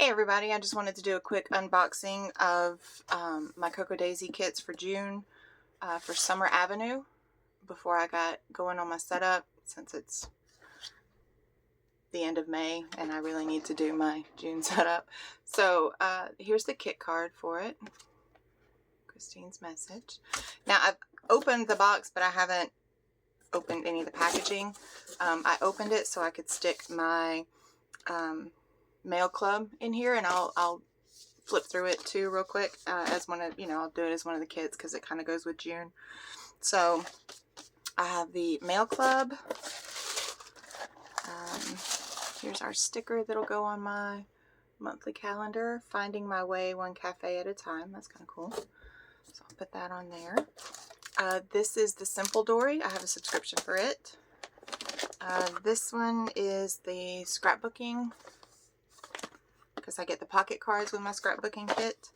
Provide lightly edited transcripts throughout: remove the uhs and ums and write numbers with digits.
Hey everybody, I just wanted to do a quick unboxing of my Cocoa Daisy kits for June for Summer Avenue before I got going on my setup, since it's the end of May and I really need to do my June setup. So here's the kit card for it. Christine's message. Now I've opened the box, but I haven't opened any of the packaging. I opened it so I could stick my mail club in here, and I'll flip through it too real quick as one of, I'll do it as one of the kits because it kind of goes with June. So I have the mail club. Here's our sticker that'll go on my monthly calendar, finding my way one cafe at a time. That's kind of cool. So I'll put that on there. This is the Simple Dory. I have a subscription for it. This one is the scrapbooking, because I get the pocket cards with my scrapbooking kit.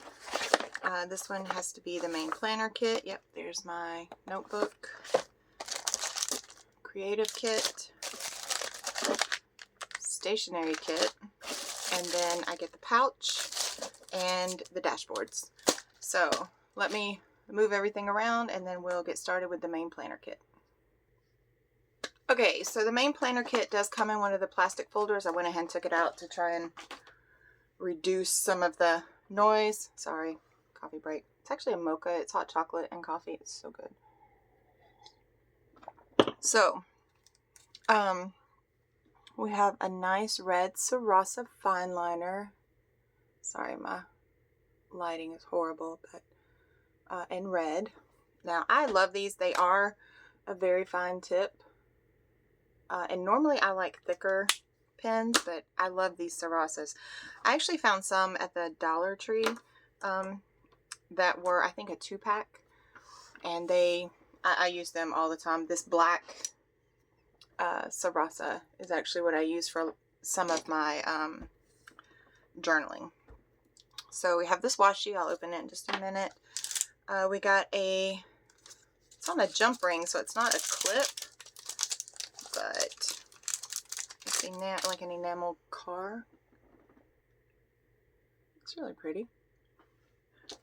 This one has to be the main planner kit. Yep, there's my notebook. Creative kit. Stationery kit. And then I get the pouch and the dashboards. So let me move everything around and then we'll get started with the main planner kit. Okay, so the main planner kit does come in one of the plastic folders. I went ahead and took it out to try and reduce some of the noise. Sorry, coffee break. It's actually a mocha. It's hot chocolate and coffee. It's so good. So, we have a nice red Sarasa fine liner. Sorry, my lighting is horrible, but in red. Now, I love these. They are a very fine tip. And normally I like thicker pens, but I love these Sarasas. I actually found some at the Dollar Tree that were, I think, a 2-pack, and I use them all the time. This black Sarasa is actually what I use for some of my journaling. So we have this washi. I'll open it in just a minute. We got it's on a jump ring, so it's not a clip, but it's like an enamel car. It's really pretty.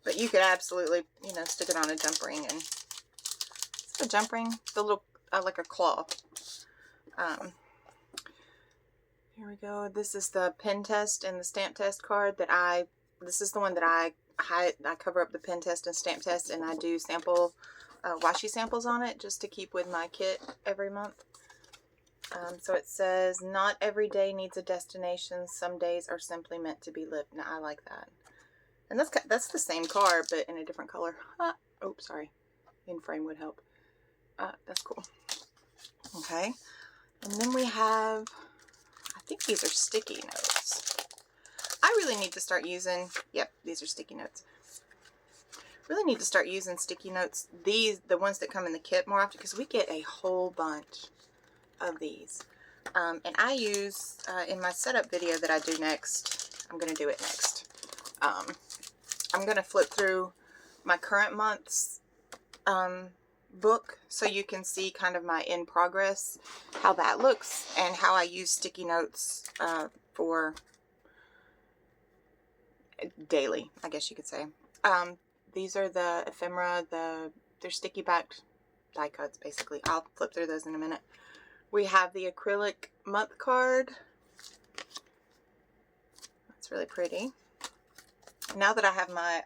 But you could absolutely, stick it on a jump ring, and it's a jump ring, the little, like a claw. Here we go. This is the pen test and the stamp test card this is the one that I cover up the pen test and stamp test, and I do sample, washi samples on it just to keep with my kit every month. So it says, not every day needs a destination. Some days are simply meant to be lived. Now, I like that. And that's the same card, but in a different color. Oh, sorry. In frame would help. That's cool. Okay. And then we have, I think these are sticky notes. I really need to start using, yep, these are sticky notes. Really need to start using sticky notes, the ones that come in the kit, more often, because we get a whole bunch of these. And I use, in my setup video that I do next, I'm going to do it next. I'm going to flip through my current month's book so you can see kind of my in progress, how that looks, and how I use sticky notes for daily, I guess you could say. These are the ephemera, they're sticky backed die cuts basically. I'll flip through those in a minute. We have the acrylic month card. That's really pretty. Now that I have my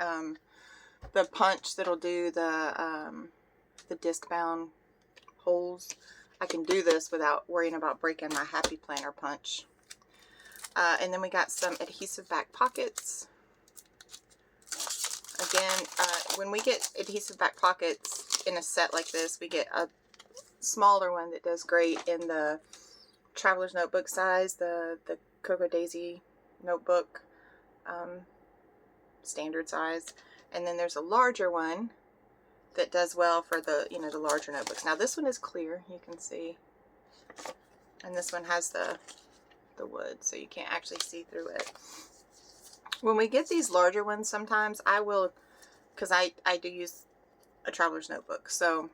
the punch that'll do the disc bound holes, I can do this without worrying about breaking my Happy Planner punch. And then we got some adhesive back pockets. Again, when we get adhesive back pockets in a set like this, we get a smaller one that does great in the Traveler's Notebook size, the Cocoa Daisy notebook standard size, and then there's a larger one that does well for the the larger notebooks. Now this one is clear, you can see, and this one has the wood, so you can't actually see through it. When we get these larger ones, sometimes I will, because I do use a Traveler's Notebook, so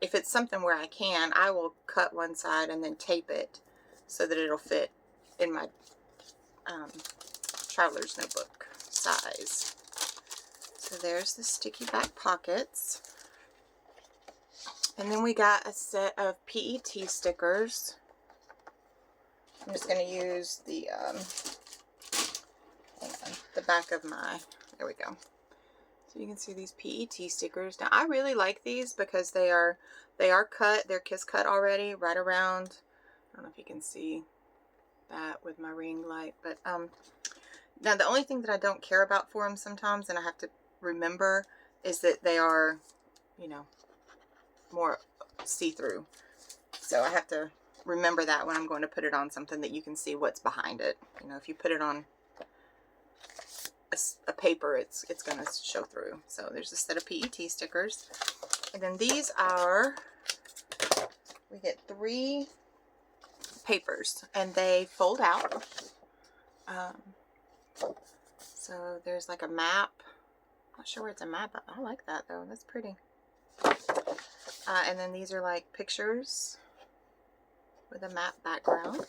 if it's something where I will cut one side and then tape it so that it'll fit in my traveler's notebook size. So there's the sticky back pockets. And then we got a set of PET stickers. I'm just going to use the back of my, there we go. So you can see these PET stickers. Now I really like these because they are cut. They're kiss cut already, right around. I don't know if you can see that with my ring light, but now the only thing that I don't care about for them sometimes, and I have to remember, is that they are, you know, more see-through. So I have to remember that when I'm going to put it on something that you can see what's behind it. You know, if you put it on a paper, it's going to show through. So there's a set of PET stickers. And then these are, we get 3 papers and they fold out. So there's like a map. Not sure where it's a map, but I like that though. That's pretty. And then these are like pictures with a map background.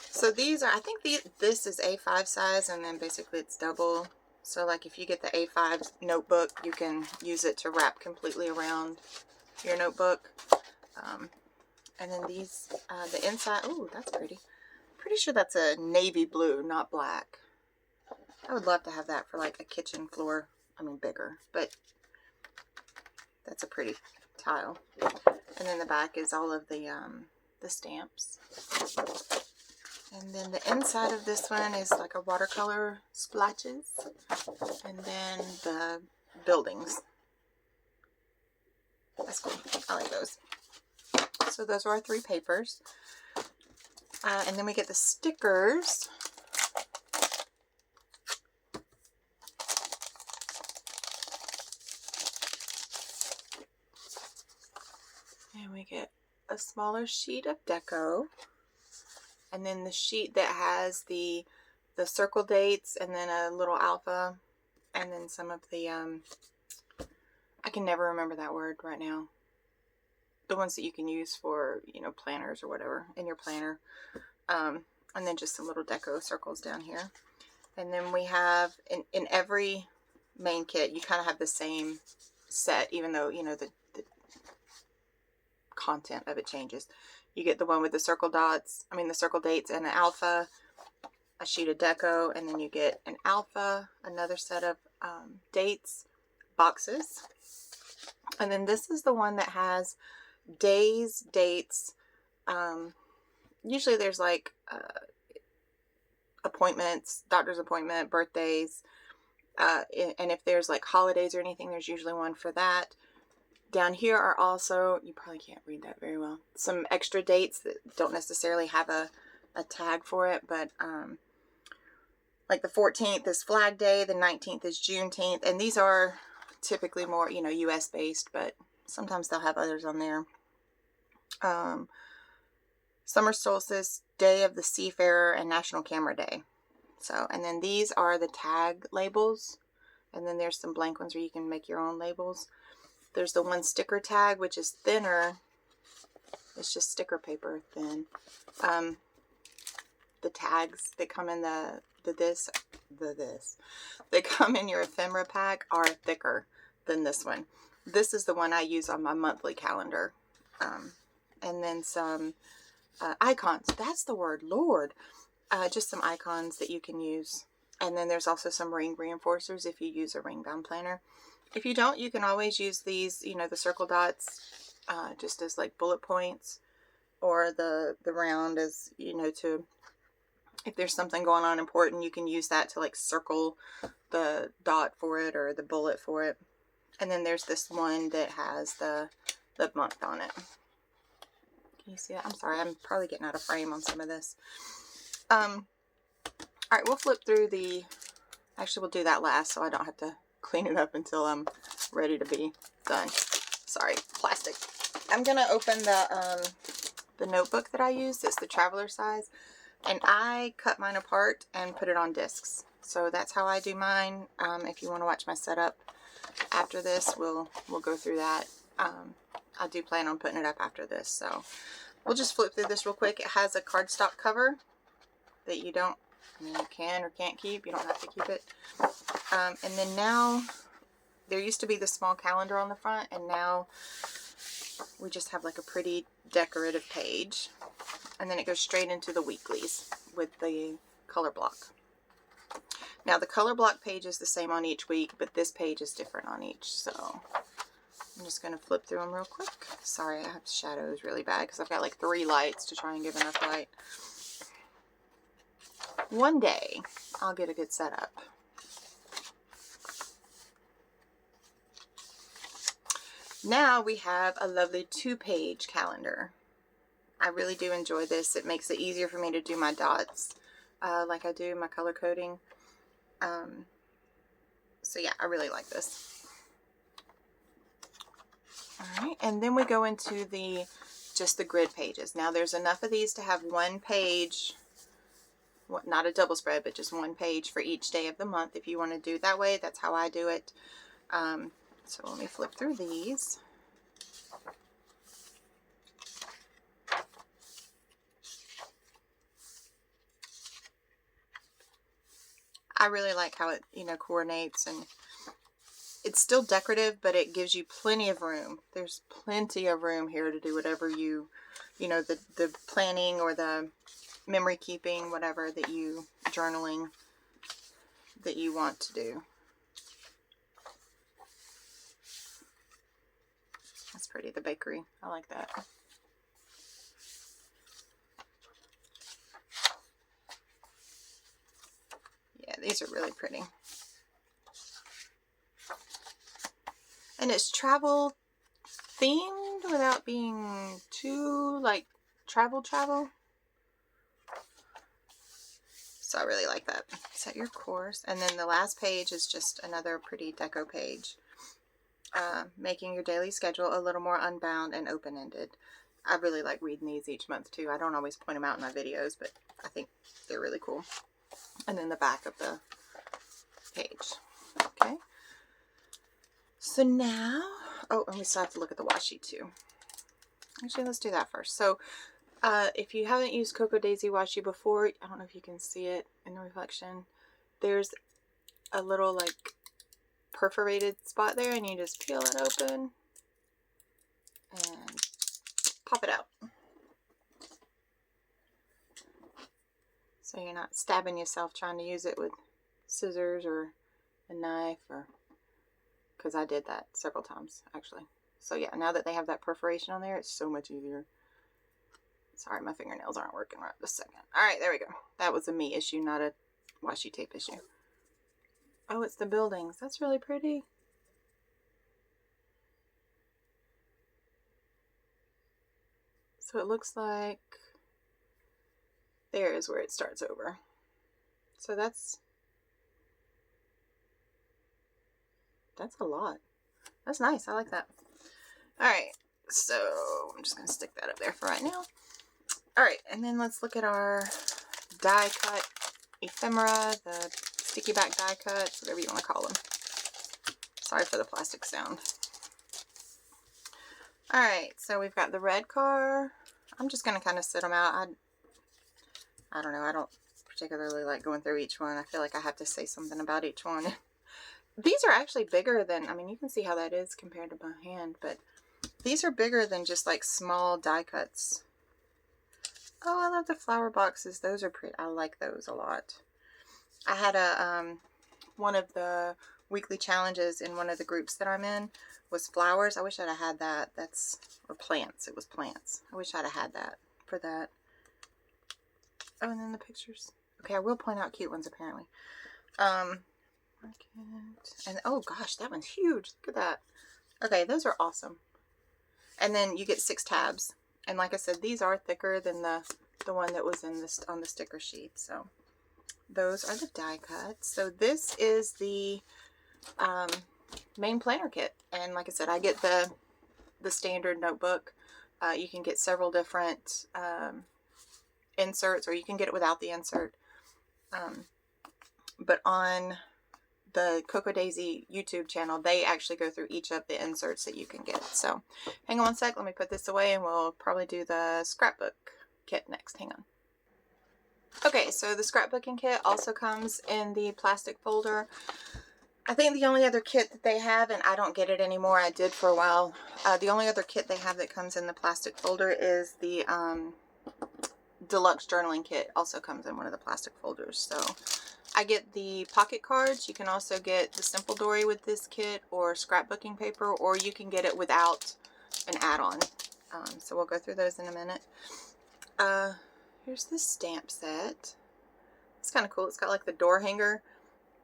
So these are, I think this is A5 size, and then basically it's double. So like if you get the A5 notebook, you can use it to wrap completely around your notebook. And then these, the inside, oh, that's pretty. Pretty sure that's a navy blue, not black. I would love to have that for like a kitchen floor. I mean bigger, but that's a pretty tile. And then the back is all of the stamps. And then the inside of this one is like a watercolor splotches. And then the buildings. That's cool. I like those. So those are our 3 papers. And then we get the stickers. And we get a smaller sheet of deco. And then the sheet that has the circle dates, and then a little alpha, and then some of the, I can never remember that word right now. The ones that you can use for, you know, planners or whatever in your planner. And then just some little deco circles down here. And then we have, in every main kit, you kind of have the same set, even though, you know, the content of it changes. You get the one with the circle dots, the circle dates, and an alpha, a sheet of deco, and then you get an alpha, another set of dates, boxes. And then this is the one that has days, dates. Usually there's like appointments, doctor's appointment, birthdays, and if there's like holidays or anything, there's usually one for that. Down here are also, you probably can't read that very well, some extra dates that don't necessarily have a tag for it, but like the 14th is Flag Day, the 19th is Juneteenth, and these are typically more, you know, US based, but sometimes they'll have others on there. Summer Solstice, Day of the Seafarer, and National Camera Day. So, and then these are the tag labels, and then there's some blank ones where you can make your own labels. There's the one sticker tag, which is thinner. It's just sticker paper thin. The tags that come in they come in your ephemera pack are thicker than this one. This is the one I use on my monthly calendar. And then some icons. That's the word, Lord. Just some icons that you can use. And then there's also some ring reinforcers if you use a ring bound planner. If you don't, you can always use these, you know, the circle dots just as like bullet points, or the round as, you know, to, if there's something going on important, you can use that to like circle the dot for it or the bullet for it. And then there's this one that has the month on it. Can you see that? I'm sorry, I'm probably getting out of frame on some of this. All right, we'll flip through actually we'll do that last so I don't have to clean it up until I'm ready to be done. Sorry, plastic. I'm gonna open the notebook that I use. It's the traveler size, and I cut mine apart and put it on discs. So that's how I do mine. If you want to watch my setup after this, we'll go through that. I do plan on putting it up after this, so we'll just flip through this real quick. It has a cardstock cover that you don't I mean, you can or can't keep. You don't have to keep it. And then now, there used to be the small calendar on the front, and now we just have like a pretty decorative page. And then it goes straight into the weeklies with the color block. Now the color block page is the same on each week, but this page is different on each. So I'm just going to flip through them real quick. Sorry, I have shadows really bad because I've got like 3 lights to try and give enough light. One day I'll get a good setup. Now we have a lovely 2-page calendar. I really do enjoy this. It makes it easier for me to do my dots like I do my color coding. So yeah, I really like this. Alright, and then we go into just the grid pages. Now there's enough of these to have 1 page, not a double spread, but just 1 page for each day of the month. If you want to do it that way, that's how I do it. So let me flip through these. I really like how it, coordinates, and it's still decorative, but it gives you plenty of room. There's plenty of room here to do whatever the planning or the memory keeping, whatever journaling that you want to do. That's pretty, the bakery. I like that. Yeah, these are really pretty. And it's travel themed without being too like travel. So I really like that. Set your course. And then the last page is just another pretty deco page. Making your daily schedule a little more unbound and open-ended. I really like reading these each month too. I don't always point them out in my videos, but I think they're really cool. And then the back of the page. Okay. So now, and we still have to look at the washi too. Actually, let's do that first. So if you haven't used Cocoa Daisy washi before, I don't know if you can see it in the reflection. There's a little like perforated spot there, and you just peel it open and pop it out. So you're not stabbing yourself trying to use it with scissors or a knife, or because I did that several times actually. So yeah, now that they have that perforation on there, it's so much easier. Sorry, my fingernails aren't working right this second. Alright, there we go. That was a me issue, not a washi tape issue. Oh, it's the buildings. That's really pretty. So it looks like there is where it starts over. So that's a lot. That's nice. I like that. Alright, so I'm just going to stick that up there for right now. Alright, and then let's look at our die cut ephemera, the sticky back die cuts, whatever you want to call them. Sorry for the plastic sound. Alright, so we've got the red car. I'm just going to kind of sit them out. I don't know. I don't particularly like going through each one. I feel like I have to say something about each one. These are actually bigger than, I mean, you can see how that is compared to my hand, but these are bigger than just like small die cuts. Oh, I love the flower boxes. Those are pretty. I like those a lot. I had one of the weekly challenges in one of the groups that I'm in was flowers. I wish I'd have had that. Or plants. It was plants. I wish I'd have had that for that. Oh, and then the pictures. Okay, I will point out cute ones apparently. And oh gosh, that one's huge. Look at that. Okay, those are awesome. And then you get 6 tabs. And like I said, these are thicker than the one that was on the sticker sheet. So those are the die cuts. So this is the main planner kit. And like I said, I get the standard notebook. You can get several different inserts, or you can get it without the insert. But on the Cocoa Daisy YouTube channel, they actually go through each of the inserts that you can get. So hang on one sec, let me put this away, and we'll probably do the scrapbook kit next. Hang on. Okay, so the scrapbooking kit also comes in the plastic folder. I think the only other kit that they have, and I don't get it anymore, I did for a while, the only other kit they have that comes in the plastic folder is the deluxe journaling kit. Also comes in one of the plastic folders. So I get the pocket cards. You can also get the Simple Dory with this kit, or scrapbooking paper, or you can get it without an add-on. So we'll go through those in a minute. Here's the stamp set. It's kind of cool. It's got like the door hanger,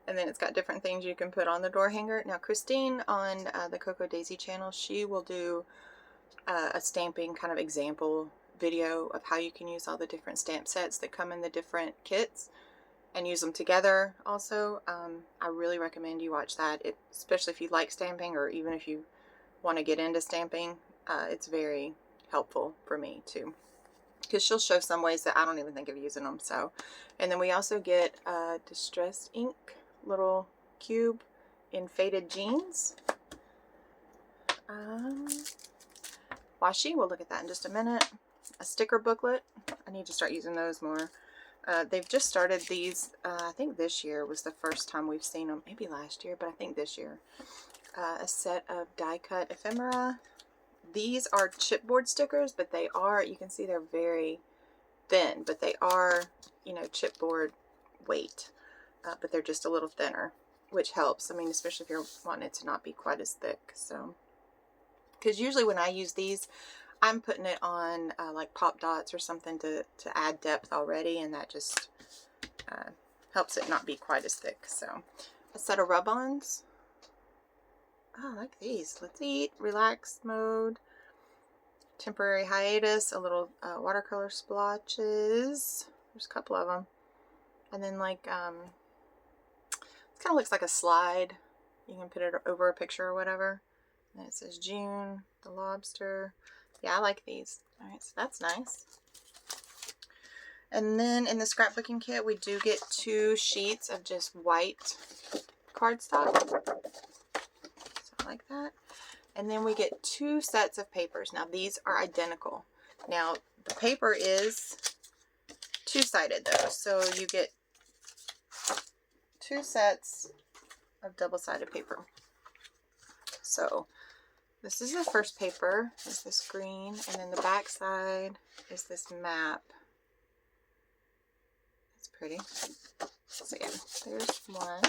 and then it's got different things you can put on the door hanger. Now, Christine on the Coco Daisy channel, she will do a stamping kind of example video of how you can use all the different stamp sets that come in the different kits and use them together also. I really recommend you watch that, especially if you like stamping, or even if you want to get into stamping. It's very helpful for me too, because she'll show some ways that I don't even think of using them. So, and then we also get distressed ink little cube in Faded Jeans. Washi, we'll look at that in just a minute. A sticker booklet. I need to start using those more. They've just started these. I think this year was the first time we've seen them. Maybe last year, but I think this year. A set of die cut ephemera. These are chipboard stickers, but they are, you can see they're very thin, but they are, you know, chipboard weight, but they're just a little thinner, which helps. I mean, especially if you're wanting it to not be quite as thick. So, because usually when I use these, I'm putting it on like pop dots or something to add depth already, and that just helps it not be quite as thick. So, a set of rub-ons. Oh, I like these. Let's Eat, Relax Mode, Temporary Hiatus, a little watercolor splotches. There's a couple of them. And then like, it kind of looks like a slide. You can put it over a picture or whatever. And it says June, the lobster. Yeah, I like these. All right, so that's nice. And then in the scrapbooking kit, we do get 2 sheets of just white cardstock. So like that. And then we get 2 sets of papers. Now these are identical. Now the paper is 2-sided though, so you get 2 sets of double-sided paper. So this is the first paper, is this green, and then the back side is this map. It's pretty. So yeah, there's one.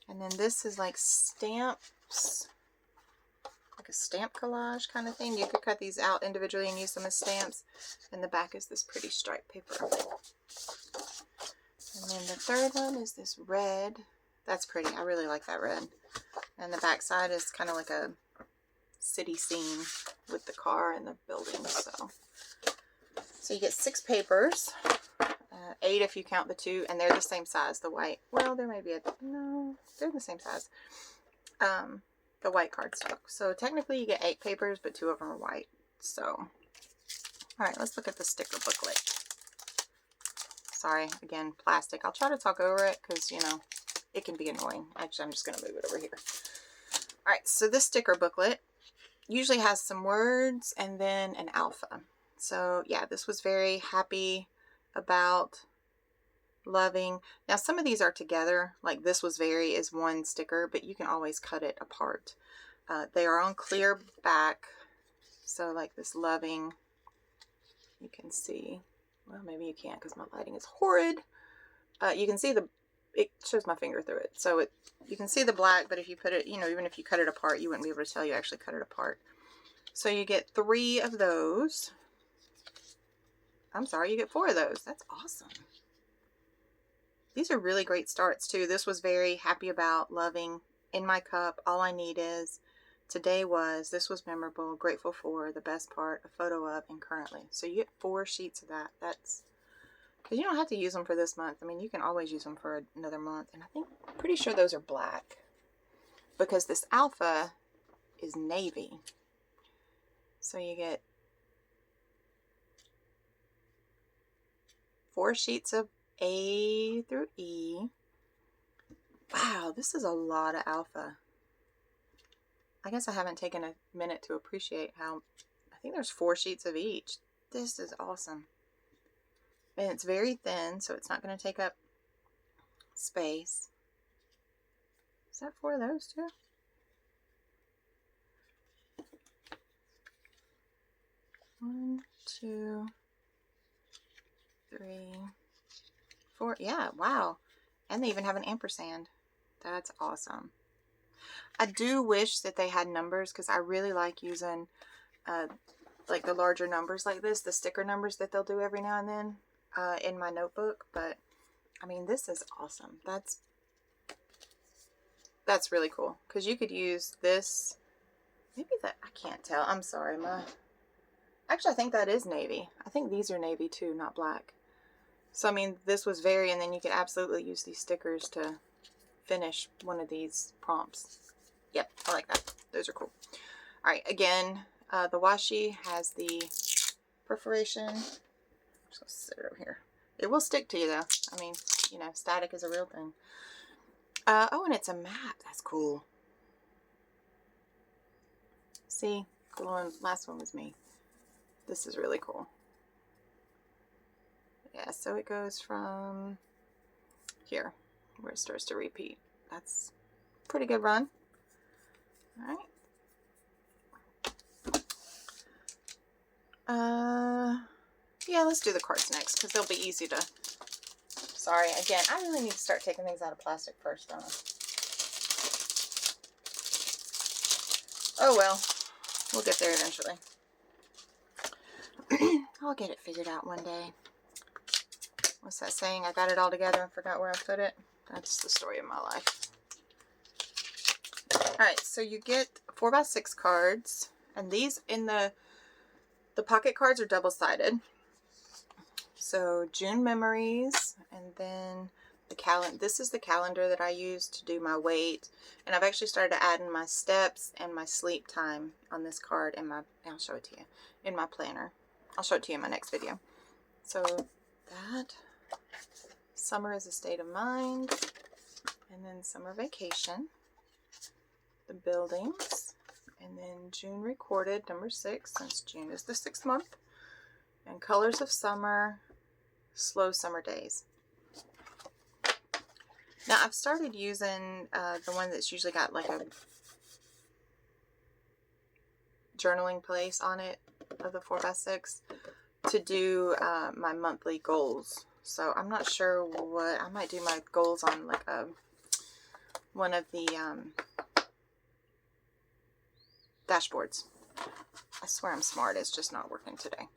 And then this is like stamps, like a stamp collage kind of thing. You could cut these out individually and use them as stamps. And the back is this pretty striped paper. And then the third one is this red. That's pretty. I really like that red. And the back side is kind of like a city scene with the car and the building. So you get 6 papers. 8 if you count the 2, and they're the same size, the white. Well, there may be no, they're the same size. The white cardstock. So technically you get 8 papers, but 2 of them are white. So, all right, let's look at the sticker booklet. Sorry, again, plastic. I'll try to talk over it because, you know, it can be annoying. Actually, I'm just going to move it over here. All right, so this sticker booklet usually has some words and then an alpha. So yeah, this was very happy about, loving. Now some of these are together, like this was very is one sticker, but you can always cut it apart. They are on clear back, so like this loving, you can see, well maybe you can't because my lighting is horrid. You can see it shows my finger through it, so you can see the black, but if you put it, you know, even if you cut it apart, you wouldn't be able to tell you actually cut it apart. So you get 3 of those. I'm sorry, you get 4 of those. That's awesome. These are really great starts too. This was very happy about, loving, in my cup, all I need is, today was, this was memorable, grateful for, the best part, a photo of, and currently. So you get 4 sheets of that. That's, because you don't have to use them for this month. I mean, you can always use them for another month. And I think, pretty sure those are black, because this alpha is navy. So you get 4 sheets of A through E. Wow, this is a lot of alpha. I guess I haven't taken a minute to appreciate how, I think there's 4 sheets of each. This is awesome. And it's very thin, so it's not going to take up space. Is that 4 of those too? One, 2, 3, 4. Yeah, wow. And they even have an ampersand. That's awesome. I do wish that they had numbers, because I really like using like the larger numbers like this, the sticker numbers that they'll do every now and then in my notebook. But I mean, this is awesome. That's really cool, because you could use this. Maybe that, I can't tell. I'm sorry. Actually, I think that is navy. I think these are navy too, not black. So, I mean, this was very, and then you could absolutely use these stickers to finish one of these prompts. Yep, I like that. Those are cool. All right, again, the washi has the perforation. I'm just going to sit it over here. It will stick to you, though. I mean, you know, static is a real thing. Oh, and it's a map. That's cool. See, the last one was me. This is really cool. Yeah, so it goes from here, where it starts to repeat. That's a pretty good run. All right. Yeah, let's do the cards next, because they'll be easy to... Sorry, again, I really need to start taking things out of plastic first, don't I? Oh well, we'll get there eventually. I'll get it figured out one day. What's that saying? I got it all together and forgot where I put it. That's the story of my life. Alright, so you get 4x6 cards, and these in the pocket cards are double-sided. So June memories, and then the calendar. This is the calendar that I use to do my weight, and I've actually started adding my steps and my sleep time on this card in my, I'll show it to you, in my planner. I'll show it to you in my next video. So that, summer is a state of mind, and then summer vacation, the buildings, and then June recorded, number 6, since June is the 6th month, and colors of summer, slow summer days. Now I've started using the one that's usually got like a journaling place on it of the 4x6 to do my monthly goals. So I'm not sure what, I might do my goals on like one of the dashboards. I swear I'm smart, it's just not working today.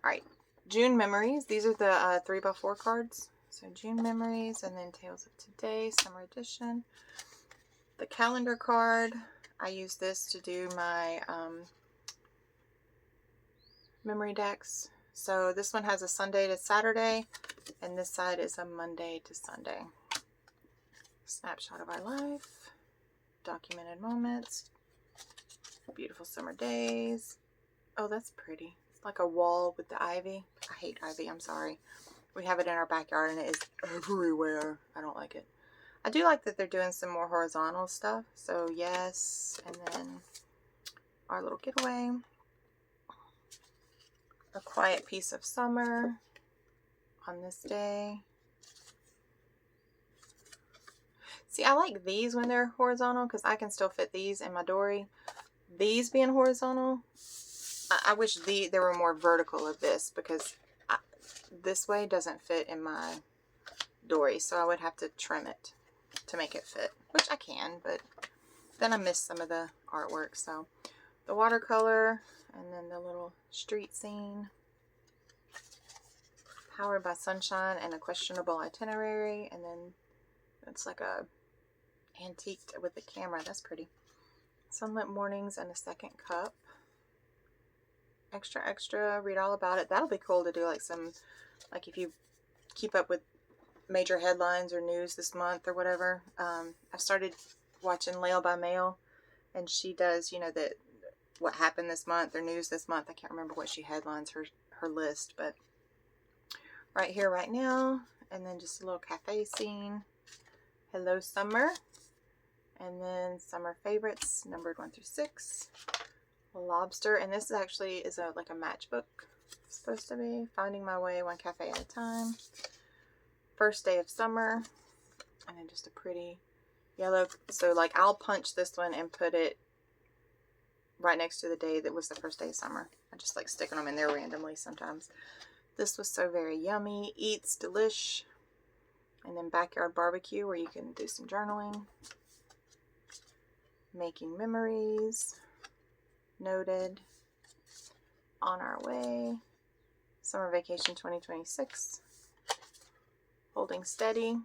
Alright, June memories. These are the 3x4 cards. So June memories, and then Tales of Today, summer edition. The calendar card, I use this to do my memory decks. So this one has a Sunday to Saturday, and this side is a Monday to Sunday. Snapshot of our life, documented moments, beautiful summer days. Oh, that's pretty. It's like a wall with the ivy. I hate ivy, I'm sorry. We have it in our backyard and it is everywhere. I don't like it. I do like that they're doing some more horizontal stuff. So yes, and then our little getaway. A quiet piece of summer on this day. See, I like these when they're horizontal because I can still fit these in my dory. These being horizontal, I wish there were more vertical of this, because this way doesn't fit in my dory, so I would have to trim it to make it fit, which I can, but then I miss some of the artwork. So the watercolor, and then the little street scene, powered by sunshine and a questionable itinerary, and then it's like a antiqued with the camera. That's pretty. Sunlit mornings and a second cup. Extra, extra, read all about it. That'll be cool to do, like some, like if you keep up with major headlines or news this month or whatever. I've started watching Lail by Mail, and she does, you know, what happened this month or news this month. I can't remember what she headlines her list, but right here, right now, and then just a little cafe scene. Hello Summer, and then summer favorites numbered 1 through 6. Lobster, and this actually is like a matchbook It's supposed to be. Finding my way one cafe at a time. First day of summer. And then just a pretty yellow. So like I'll punch this one and put it right next to the day that was the first day of summer. I just like sticking them in there randomly sometimes. This was so very yummy. Eats delish. And then backyard barbecue where you can do some journaling. Making memories. Noted. On our way. Summer vacation 2026. Holding steady.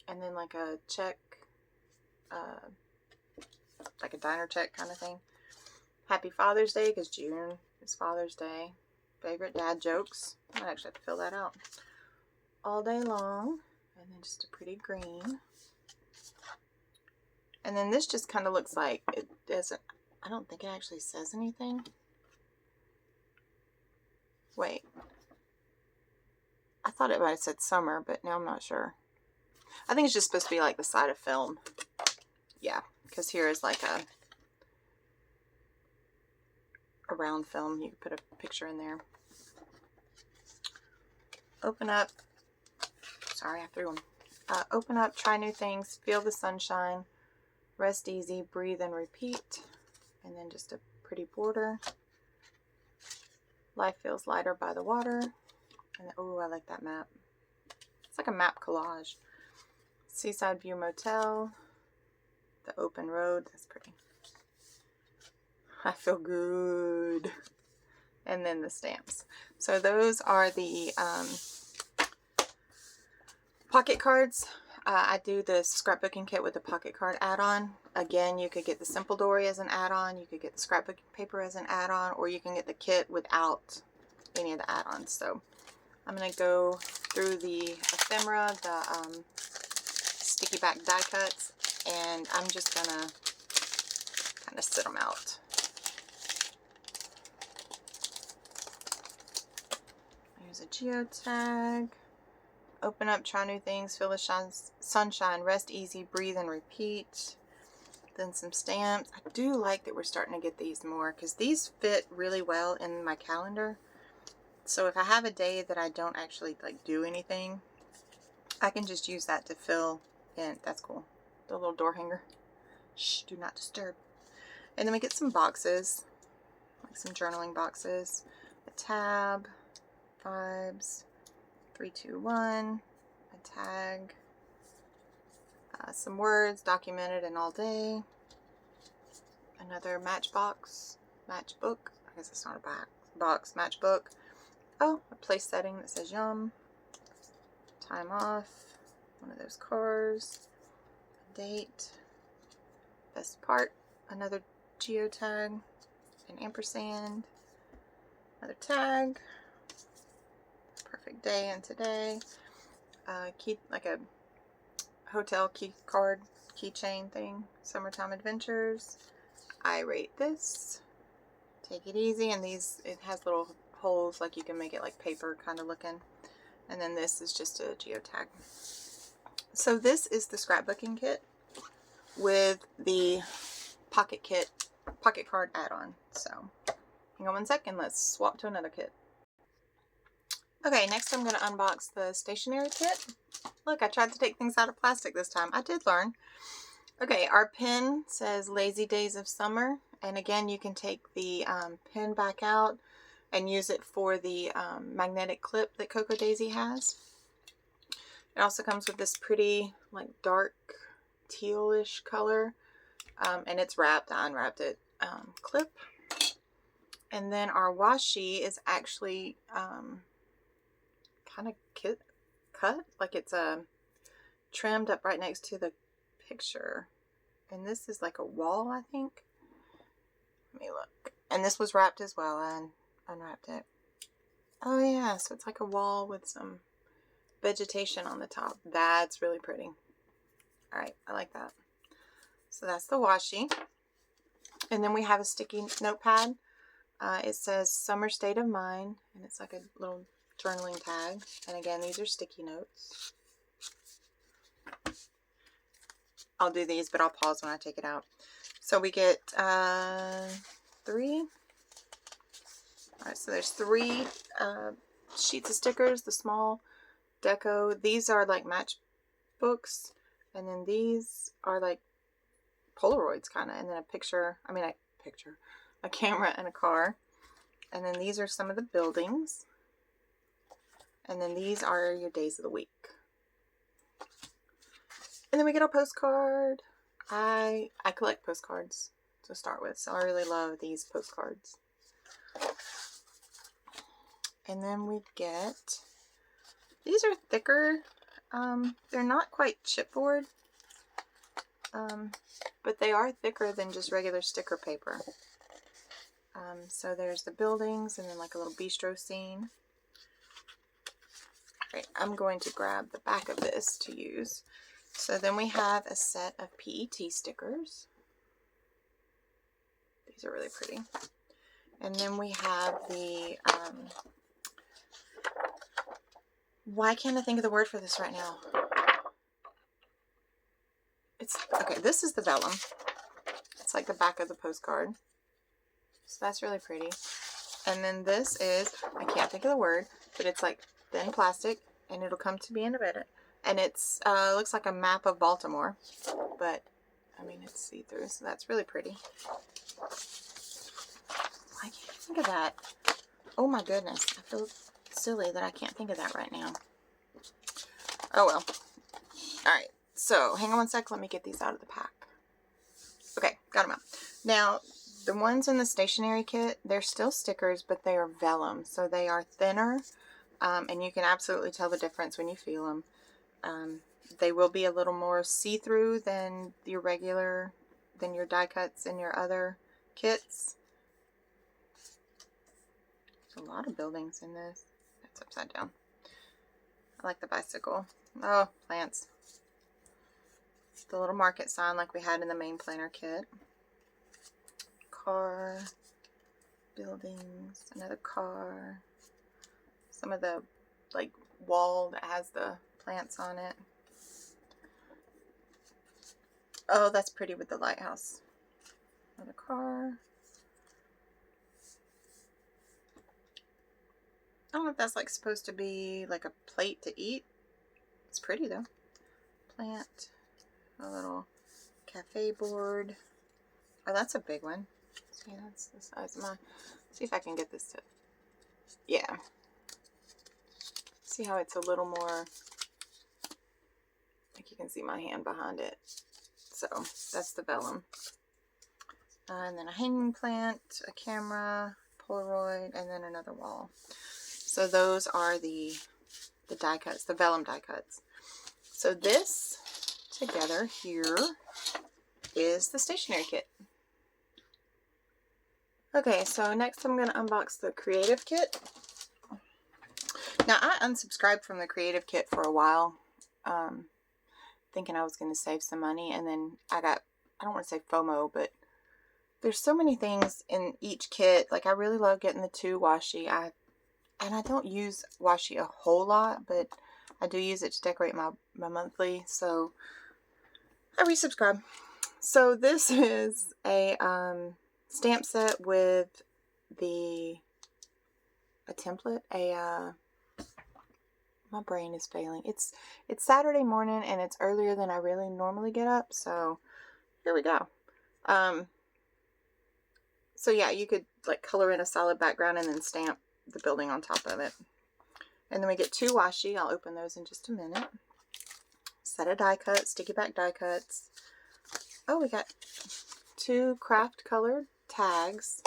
And then like a check. Like a diner check kind of thing. Happy Father's Day because June is Father's Day. Favorite dad jokes. I might actually have to fill that out. All day long. And then just a pretty green. And then this just kind of looks like it doesn't, I don't think it actually says anything. Wait. I thought it might have said summer, but now I'm not sure. I think it's just supposed to be like the side of film. Yeah, because here is like a round film. You can put a picture in there. Open up. Sorry, I threw them. Open up, try new things, feel the sunshine, rest easy, breathe and repeat. And then just a pretty border. Life feels lighter by the water. And oh, I like that map. It's like a map collage. Seaside View Motel. The open road. That's pretty. I feel good. And then the stamps. So those are the pocket cards. I do the scrapbooking kit with the pocket card add-on. Again, you could get the Simple Dory as an add-on. You could get the scrapbooking paper as an add-on. Or you can get the kit without any of the add-ons. So I'm going to go through the ephemera, the sticky back die cuts. And I'm just going to kind of sit them out. Here's a geotag. Open up, try new things, feel the sunshine, rest easy, breathe and repeat. Then some stamps. I do like that we're starting to get these more because these fit really well in my calendar. So if I have a day that I don't actually like do anything, I can just use that to fill in. That's cool. The little door hanger. Shh, do not disturb. And then we get some boxes, like some journaling boxes. A tab, vibes. 3, 2, 1, a tag, some words documented in all day, another matchbox, matchbook, I guess it's not a box, matchbook, oh, a place setting that says yum, time off, one of those cars, date, best part, another geotag, an ampersand, another tag, perfect day and today, key, like a hotel key card keychain thing, summertime adventures. I rate this. Take it easy. And these, it has little holes like you can make it like paper kind of looking. And then this is just a geotag. So this is the scrapbooking kit with the pocket card add-on. So hang on one second, let's swap to another kit. Okay, next I'm going to unbox the stationery kit. Look, I tried to take things out of plastic this time. I did learn. Okay, our pen says Lazy Days of Summer. And again, you can take the pen back out and use it for the magnetic clip that Cocoa Daisy has. It also comes with this pretty, like, dark tealish color. And it's wrapped. I unwrapped it. Clip. And then our washi is actually kind of cut, like it's trimmed up right next to the picture. And this is like a wall, I think. Let me look. And this was wrapped as well. I unwrapped it. Oh yeah, so it's like a wall with some vegetation on the top. That's really pretty. Alright, I like that. So that's the washi. And then we have a sticky notepad. It says Summer State of Mind. And it's like a little journaling tag. And again, these are sticky notes. I'll do these, but I'll pause when I take it out. So we get 3, Alright, so there's 3 sheets of stickers, the small deco. These are like matchbooks, and then these are like Polaroids kind of, and then a camera and a car. And then these are some of the buildings. And then these are your days of the week. And then we get a postcard. I collect postcards to start with, so I really love these postcards. And then we get, these are thicker. They're not quite chipboard, but they are thicker than just regular sticker paper. So there's the buildings and then like a little bistro scene. Alright, I'm going to grab the back of this to use. So then we have a set of PET stickers. These are really pretty. And then we have the, why can't I think of the word for this right now? Okay, this is the vellum. It's like the back of the postcard. So that's really pretty. And then this is, I can't think of the word, but it's like thin plastic, and it'll come to be in a minute. And it's looks like a map of Baltimore, but I mean it's see-through, so that's really pretty. I can't think of that. Oh my goodness, I feel silly that I can't think of that right now. Oh well. Alright, so hang on one sec, let me get these out of the pack. Okay, got them out. Now, the ones in the stationery kit, they're still stickers, but they are vellum, so they are thinner, and you can absolutely tell the difference when you feel them. They will be a little more see-through than your die cuts in your other kits. There's a lot of buildings in this. That's upside down. I like the bicycle. Oh, plants. The little market sign like we had in the main planner kit. Car, buildings, another car. Some of the like wall that has the plants on it. Oh, that's pretty with the lighthouse. Another car. I don't know if that's like supposed to be like a plate to eat. It's pretty though. Plant. A little cafe board. Oh, that's a big one. See, that's the size of my. See if I can get this to. Yeah. See how it's a little more. Like you can see my hand behind it. So that's the vellum. And then a hanging plant, a camera, Polaroid, and then another wall. So those are the die cuts, the vellum die cuts. So this together here is the stationery kit. Okay, so next I'm going to unbox the creative kit. Now I unsubscribed from the creative kit for a while, thinking I was going to save some money, and then I don't want to say FOMO, but there's so many things in each kit. Like I really love getting the 2 washi. And I don't use washi a whole lot, but I do use it to decorate my monthly, so I resubscribe. So this is a stamp set with a template, my brain is failing. It's Saturday morning and it's earlier than I really normally get up, so here we go. So yeah, you could like color in a solid background and then stamp the building on top of it. And then we get 2 washi. I'll open those in just a minute. Set of die cuts, sticky back die cuts. Oh, we got 2 craft colored tags.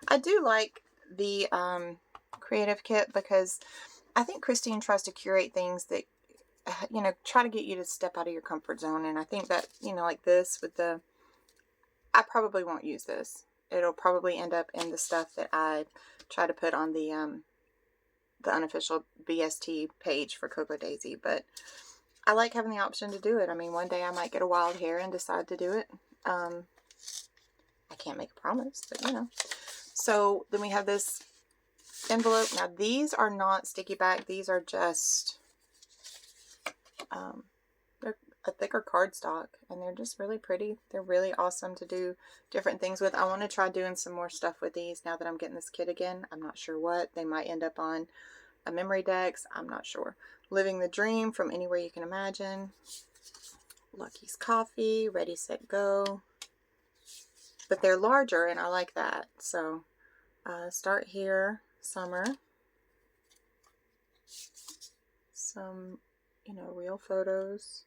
I do like the creative kit because I think Christine tries to curate things that, you know, try to get you to step out of your comfort zone. And I think that, you know, like this with the, I probably won't use this. It'll probably end up in the stuff that I try to put on the unofficial BST page for Cocoa Daisy, but I like having the option to do it. I mean, one day I might get a wild hair and decide to do it. I can't make a promise, but you know. So then we have this envelope. Now these are not sticky back. These are just They're a thicker cardstock, and they're just really pretty. They're really awesome to do different things with. I want to try doing some more stuff with these now that I'm getting this kit again. I'm not sure what. They might end up on a memory decks. I'm not sure. Living the Dream from Anywhere You Can Imagine. Lucky's Coffee, Ready, Set, Go. But they're larger, and I like that. So, Start Here, Summer. Some, you know, real photos.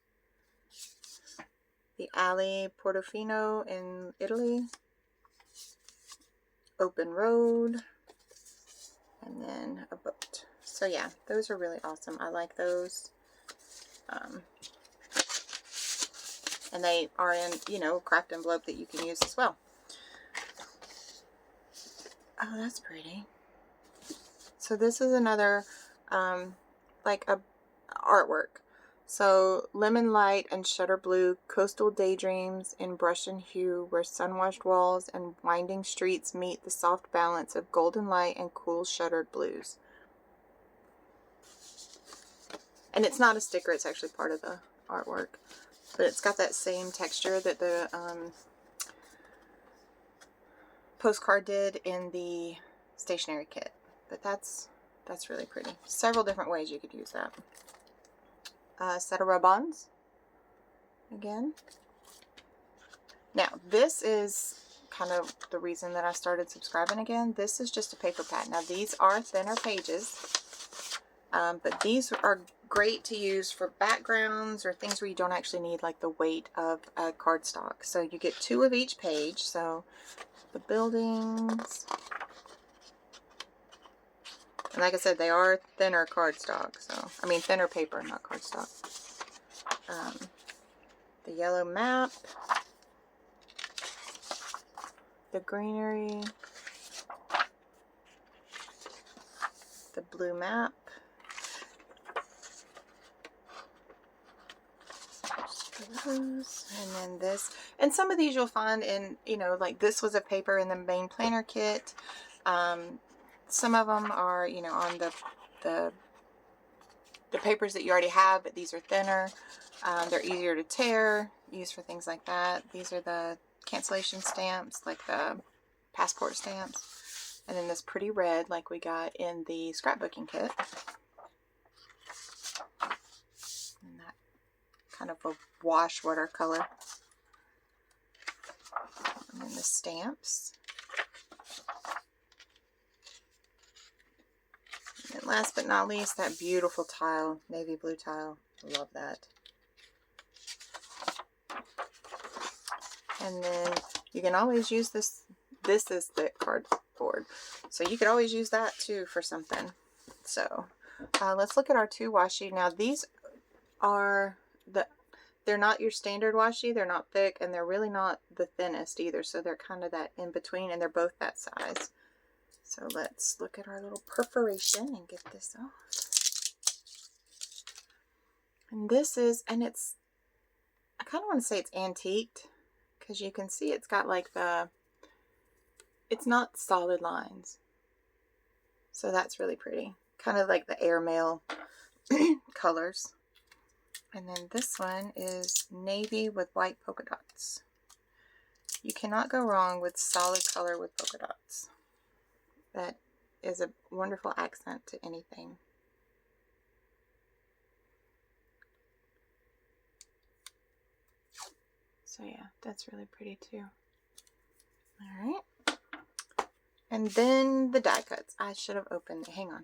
The Alley Portofino in Italy. Open Road. And then a boat. So yeah, those are really awesome. I like those. And they are in, you know, craft envelope that you can use as well. Oh, that's pretty. So this is another, like a artwork. So Lemon Light and Shutter Blue, Coastal Daydreams in Brush and Hue, where sun-washed walls and winding streets meet the soft balance of golden light and cool shuttered blues. And it's not a sticker, it's actually part of the artwork. But it's got that same texture that the postcard did in the stationery kit. But that's really pretty. Several different ways you could use that. Set of rub-ons. Again. Now, this is kind of the reason that I started subscribing again. This is just a paper pad. Now, these are thinner pages. But these are great to use for backgrounds or things where you don't actually need like the weight of a cardstock. So you get 2 of each page. So the buildings, and like I said, they are thinner cardstock. So I mean thinner paper, not cardstock. The yellow map, the greenery, the blue map. And then this, and some of these you'll find in, you know, like this was a paper in the main planner kit. Some of them are, you know, on the papers that you already have, but these are thinner. They're easier to tear, used for things like that. These are the cancellation stamps, like the passport stamps. And then this pretty red, like we got in the scrapbooking kit. And that kind of a wash watercolor. And then the stamps. And last but not least, that beautiful tile, navy blue tile. Love that. And then you can always use this. This is thick cardboard, so you could always use that too for something. So let's look at our 2 washi. Now these are they're not your standard washi. They're not thick, and they're really not the thinnest either. So they're kind of that in between, and they're both that size. So let's look at our little perforation and get this off. And this is, and it's, I kind of want to say it's antiqued, because you can see it's got like it's not solid lines. So that's really pretty. Kind of like the airmail colors. And then this one is navy with white polka dots. You cannot go wrong with solid color with polka dots. That is a wonderful accent to anything. So yeah, that's really pretty too. Alright. And then the die cuts. I should have opened it. Hang on.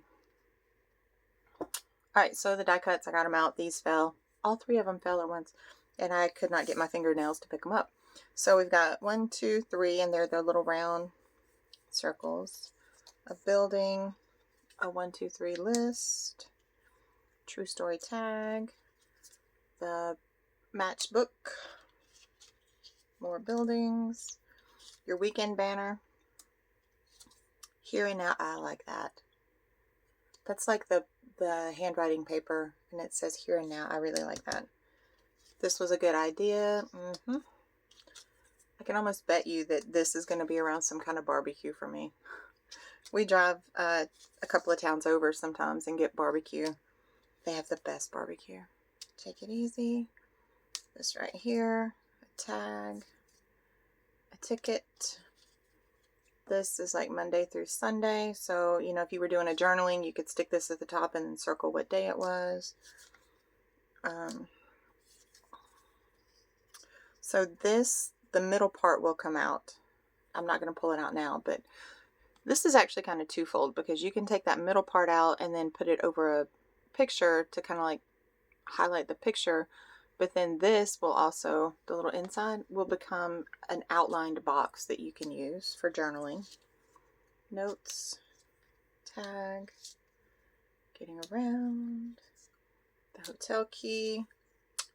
Alright, so the die cuts, I got them out. These fell. All 3 of them fell at once. And I could not get my fingernails to pick them up. So we've got 1, 2, 3, and they're the little round circles. A building, a 1, 2, 3 list, true story tag, the matchbook, more buildings, your weekend banner, here and now. I like that. That's like the handwriting paper, and it says here and now. I really like that. This was a good idea. I can almost bet you that this is going to be around some kind of barbecue for me. We drive a couple of towns over sometimes and get barbecue. They have the best barbecue. Take it easy. This right here, a tag, a ticket. This is like Monday through Sunday. So, you know, if you were doing a journaling, you could stick this at the top and then circle what day it was. So this, the middle part will come out. I'm not going to pull it out now, but this is actually kind of twofold because you can take that middle part out and then put it over a picture to kind of like highlight the picture. But then this will also, the little inside will become an outlined box that you can use for journaling. Notes, tag, getting around, the hotel key,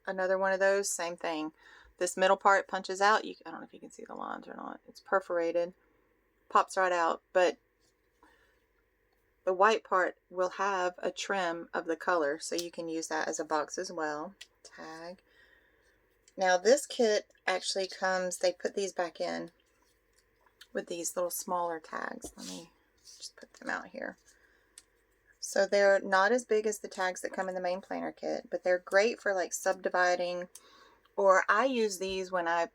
another one of those, same thing. This middle part punches out. I don't know if you can see the lines or not. It's perforated, pops right out, but the white part will have a trim of the color, so you can use that as a box as well. Tag. Now this kit actually comes, they put these back in with these little smaller tags. Let me just put them out here. So they're not as big as the tags that come in the main planner kit, but they're great for like subdividing, or I use these when I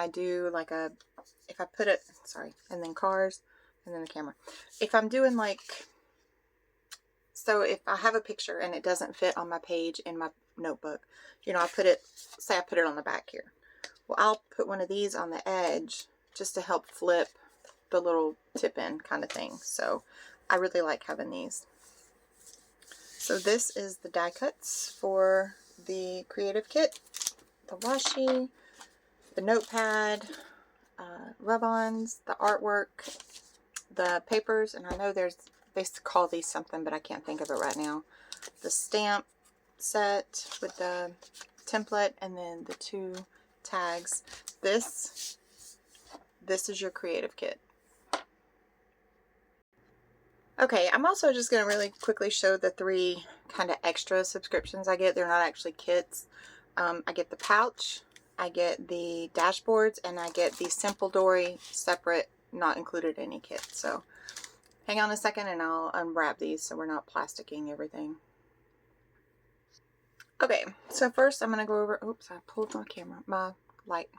do like if I put it, sorry, and then cars, and then the camera. If I'm doing like, so if I have a picture and it doesn't fit on my page in my notebook, you know, I put it, say I put it on the back here. Well, I'll put one of these on the edge just to help flip the little tip in kind of thing. So I really like having these. So this is the die cuts for the creative kit, the washi, the notepad, rub-ons, the artwork, the papers, and I know they call these something, but I can't think of it right now. The stamp set with the template, and then the 2 tags. This is your creative kit. Okay, I'm also just going to really quickly show the 3 kind of extra subscriptions I get. They're not actually kits. I get the pouch, I get the dashboards, and I get the Simple Dory separate, not included in any kit. So hang on a second and I'll unwrap these so we're not plasticking everything. Okay, so first I'm going to go over, oops, I pulled my camera, my light.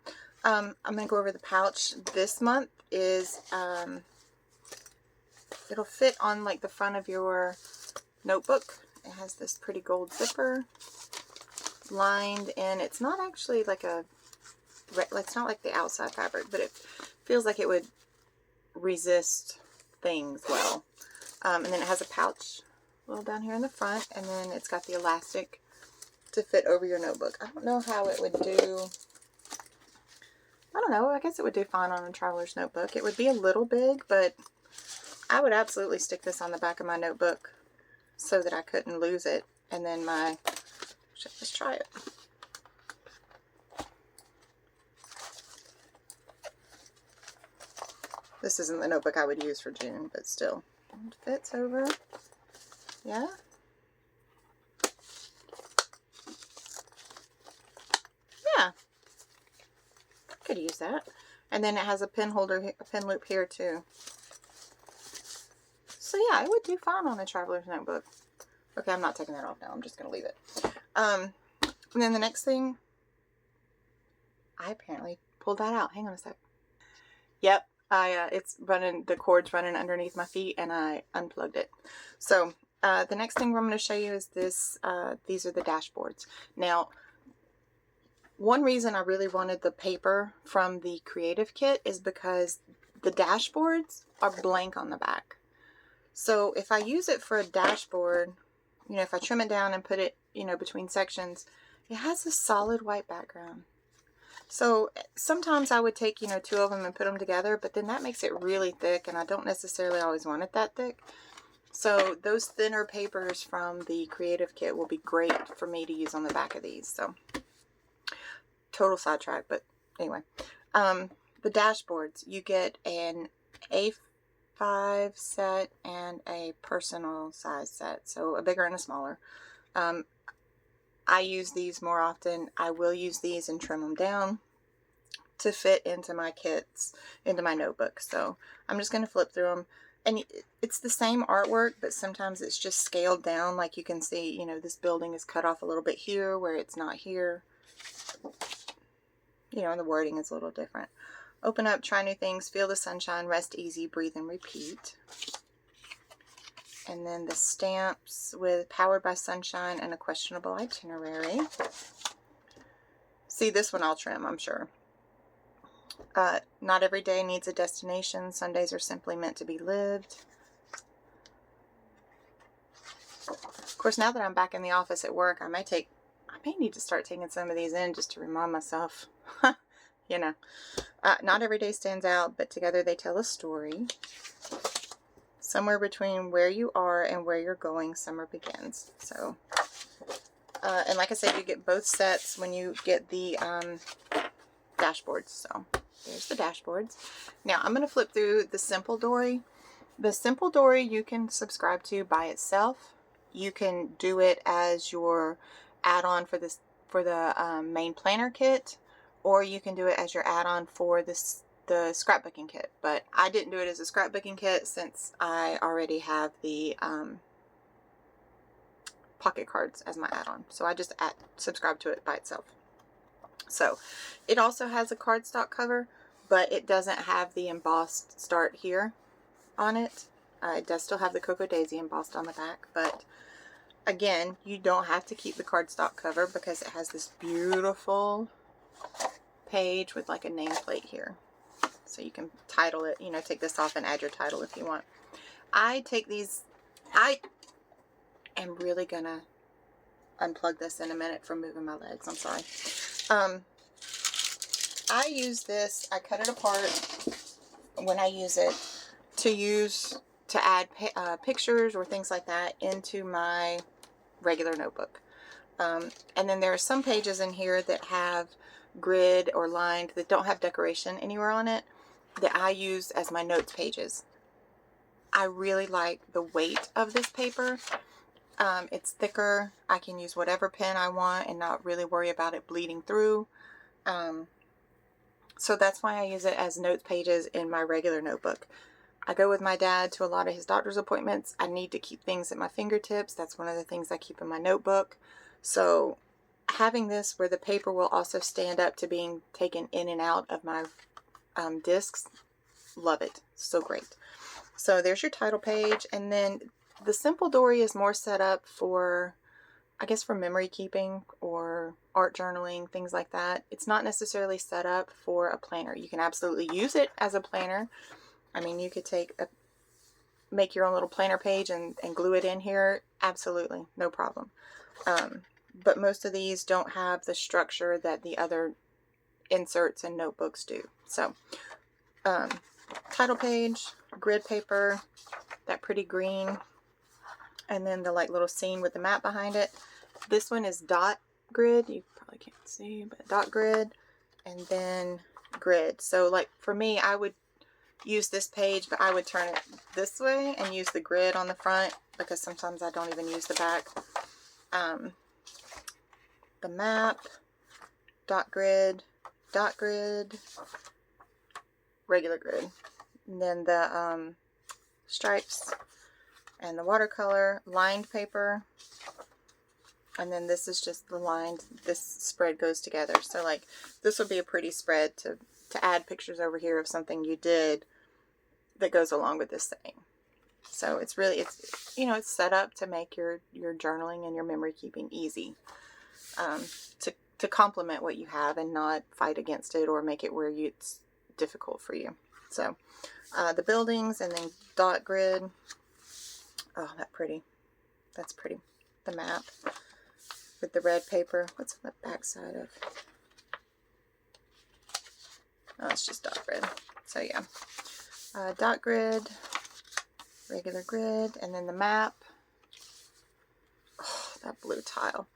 I'm going to go over the pouch. This month is, it'll fit on like the front of your notebook. It has this pretty gold zipper, lined in. It's not actually like it's not like the outside fabric, but it feels like it would resist things well. And then it has a pouch a little down here in the front, and then it's got the elastic to fit over your notebook. I don't know how it would do. I don't know. I guess it would do fine on a traveler's notebook. It would be a little big, but I would absolutely stick this on the back of my notebook so that I couldn't lose it. And then let's try it. This isn't the notebook I would use for June, but still. It fits over. Yeah. Yeah. Could use that. And then it has a pen holder, a pen loop here too. So yeah, it would do fine on a traveler's notebook. Okay, I'm not taking that off now. I'm just going to leave it. And then the next thing, I apparently pulled that out. Hang on a sec. Yep, it's running, the cord's running underneath my feet, and I unplugged it. So the next thing I'm going to show you is this. These are the dashboards. Now, one reason I really wanted the paper from the creative kit is because the dashboards are blank on the back. So if I use it for a dashboard, you know, if I trim it down and put it, you know, between sections, it has a solid white background. So sometimes I would take, you know, 2 of them and put them together, but then that makes it really thick, and I don't necessarily always want it that thick. So those thinner papers from the creative kit will be great for me to use on the back of these. So total sidetrack, but anyway. The dashboards, you get an A5 set and a personal size set, so a bigger and a smaller. I use these more often. I will use these and trim them down to fit into my kits, into my notebook. So I'm just going to flip through them. And it's the same artwork, but sometimes it's just scaled down. Like you can see, you know, this building is cut off a little bit here where it's not here. you know, and the wording is a little different. Open up, try new things, feel the sunshine, rest easy, breathe and repeat. And then the stamps with powered by sunshine and a questionable itinerary. See, this one I'll trim, I'm sure. Not every day needs a destination. Sundays are simply meant to be lived. Of course, now that I'm back in the office at work, I may need to start taking some of these in just to remind myself. You know, not every day stands out, but together they tell a story. Somewhere between where you are and where you're going, summer begins. So, and like I said, you get both sets when you get the dashboards. So there's the dashboards. Now I'm going to flip through the Simple Dory. The Simple Dory you can subscribe to by itself. You can do it as your add-on for this, for the main planner kit, or you can do it as your add-on for this, the scrapbooking kit. But I didn't do it as a scrapbooking kit since I already have the pocket cards as my add-on. So I just subscribe to it by itself. So it also has a cardstock cover, but it doesn't have the embossed start here on it. It does still have the Cocoa Daisy embossed on the back, but again, you don't have to keep the cardstock cover because it has this beautiful page with like a nameplate here. So you can title it, you know, take this off and add your title if you want. I take these, I am really gonna unplug this in a minute from moving my legs, I'm sorry. I use this, I cut it apart when I use it to add pictures or things like that into my regular notebook. And then there are some pages in here that have grid or lined that don't have decoration anywhere on it that I use as my notes pages. I really like the weight of this paper. It's thicker. I can use whatever pen I want and not really worry about it bleeding through. So that's why I use it as notes pages in my regular notebook. I go with my dad to a lot of his doctor's appointments. I need to keep things at my fingertips. That's one of the things I keep in my notebook. So having this where the paper will also stand up to being taken in and out of my discs, love it. So great. So there's your title page. And then the Simple Dory is more set up for, I guess, for memory keeping or art journaling, things like that. It's not necessarily set up for a planner. You can absolutely use it as a planner. I mean, you could make your own little planner page and glue it in here. Absolutely, no problem. But most of these don't have the structure that the other inserts and notebooks do. So, title page, grid paper, that pretty green, and then the like little scene with the map behind it. This one is dot grid. You probably can't see, but dot grid, and then grid. So like for me, I would use this page, but I would turn it this way and use the grid on the front because sometimes I don't even use the back. The map, dot grid, regular grid, and then the stripes and the watercolor, lined paper, and then this is just the lined, this spread goes together. So like this would be a pretty spread to add pictures over here of something you did that goes along with this thing. So it's really, it's, you know, it's set up to make your journaling and your memory keeping easy, to complement what you have and not fight against it or make it where it's difficult for you. So the buildings, and then dot grid. Oh, that's pretty. The map with the red paper. What's on the back side of? Oh, it's just dot grid. So yeah, dot grid, regular grid, and then the map. Oh, that blue tile.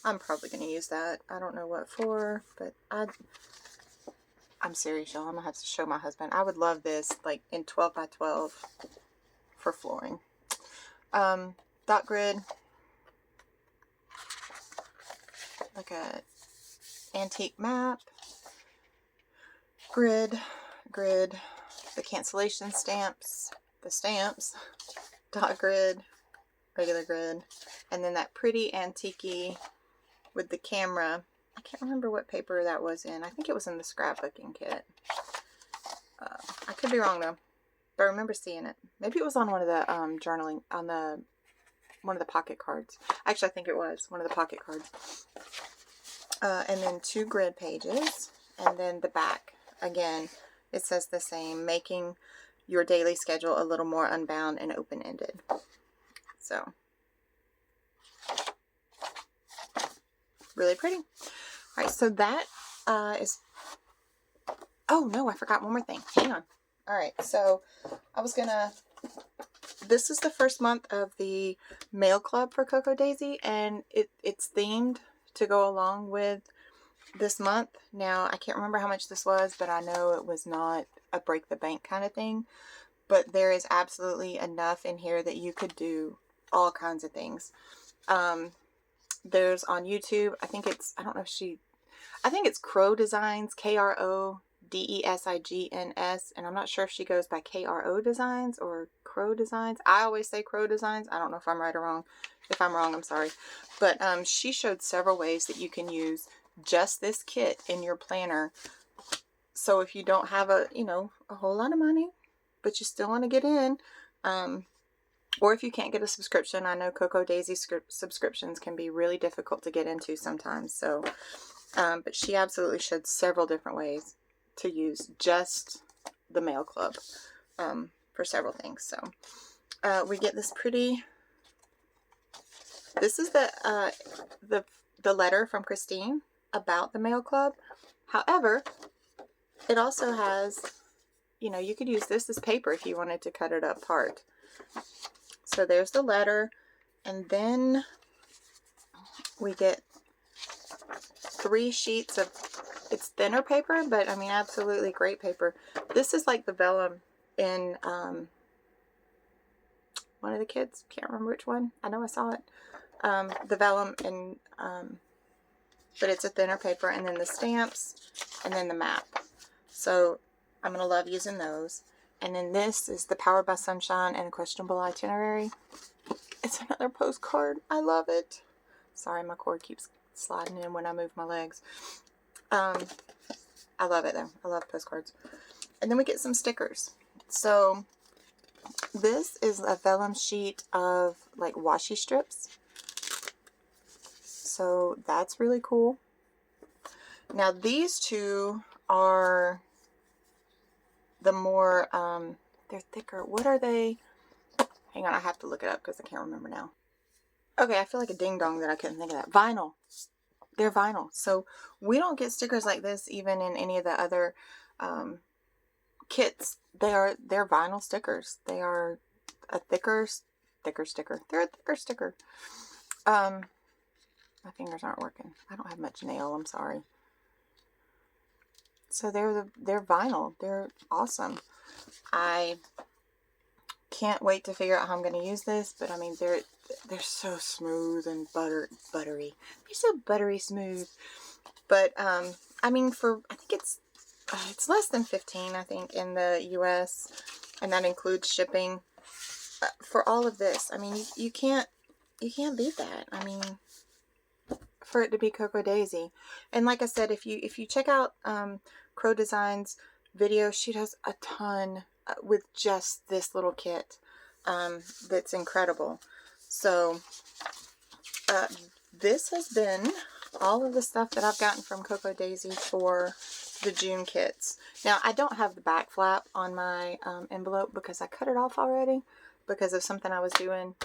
I'm probably going to use that. I don't know what for, but I'm serious, y'all. I'm going to have to show my husband. I would love this, like, in 12 by 12 for flooring. Dot grid. Like a antique map. Grid. The cancellation stamps. The stamps. Dot grid. Regular grid. And then that pretty antique-y with the camera. I can't remember what paper that was in. I think it was in the scrapbooking kit. I could be wrong though, but I remember seeing it. Maybe it was on one of the journaling, on one of the pocket cards. Actually, I think it was one of the pocket cards. And then 2 grid pages, and then the back. Again, it says the same, making your daily schedule a little more unbound and open-ended. So, really pretty. All right, so that is, oh no, I forgot one more thing. Hang on. All right, so I was gonna, this is the first month of the mail club for Cocoa Daisy, and it's themed to go along with this month. Now, I can't remember how much this was, but I know it was not a break the bank kind of thing. But there is absolutely enough in here that you could do all kinds of things. There's on YouTube, I think it's, I don't know if she, I think it's Crow Designs, K-R-O-D-E-S-I-G-N-S, and I'm not sure if she goes by K-R-O Designs or Crow Designs. I always say Crow Designs. I don't know if I'm right or wrong. If I'm wrong, I'm sorry. But she showed several ways that you can use just this kit in your planner. So if you don't have a, you know, a whole lot of money, but you still want to get in, or if you can't get a subscription, I know Cocoa Daisy subscriptions can be really difficult to get into sometimes. So, but she absolutely showed several different ways to use just the mail club for several things. So we get this pretty, this is the letter from Christine about the mail club. However, it also has, you know, you could use this as paper if you wanted to cut it apart. So there's the letter, and then we get 3 sheets of, it's thinner paper, but I mean, absolutely great paper. This is like the vellum in one of the kids, can't remember which one. I know I saw it. The vellum in, but it's a thinner paper, and then the stamps, and then the map. So I'm going to love using those. And then this is the Powered by Sunshine and a Questionable Itinerary. It's another postcard. I love it. Sorry, my cord keeps sliding in when I move my legs. I love it though. I love postcards. And then we get some stickers. So this is a vellum sheet of like washi strips. So that's really cool. Now these two are the more, they're thicker. What are they? Hang on, I have to look it up because I can't remember now. Okay, I feel like a ding-dong that I couldn't think of that. Vinyl. They're vinyl. So we don't get stickers like this even in any of the other kits. They're vinyl stickers. They are a thicker sticker. They're a thicker sticker. My fingers aren't working. I don't have much nail. I'm sorry. So they're vinyl. They're awesome. I can't wait to figure out how I'm going to use this, but I mean they're so smooth and buttery. They're so buttery smooth. But I mean, I think it's less than 15, I think, in the US, and that includes shipping. For all of this, I mean, you can't beat that. I mean, for it to be Cocoa Daisy. And like I said, if you check out Crow Designs video, she does a ton with just this little kit that's incredible. So this has been all of the stuff that I've gotten from Cocoa Daisy for the June kits. Now I don't have the back flap on my envelope because I cut it off already because of something I was doing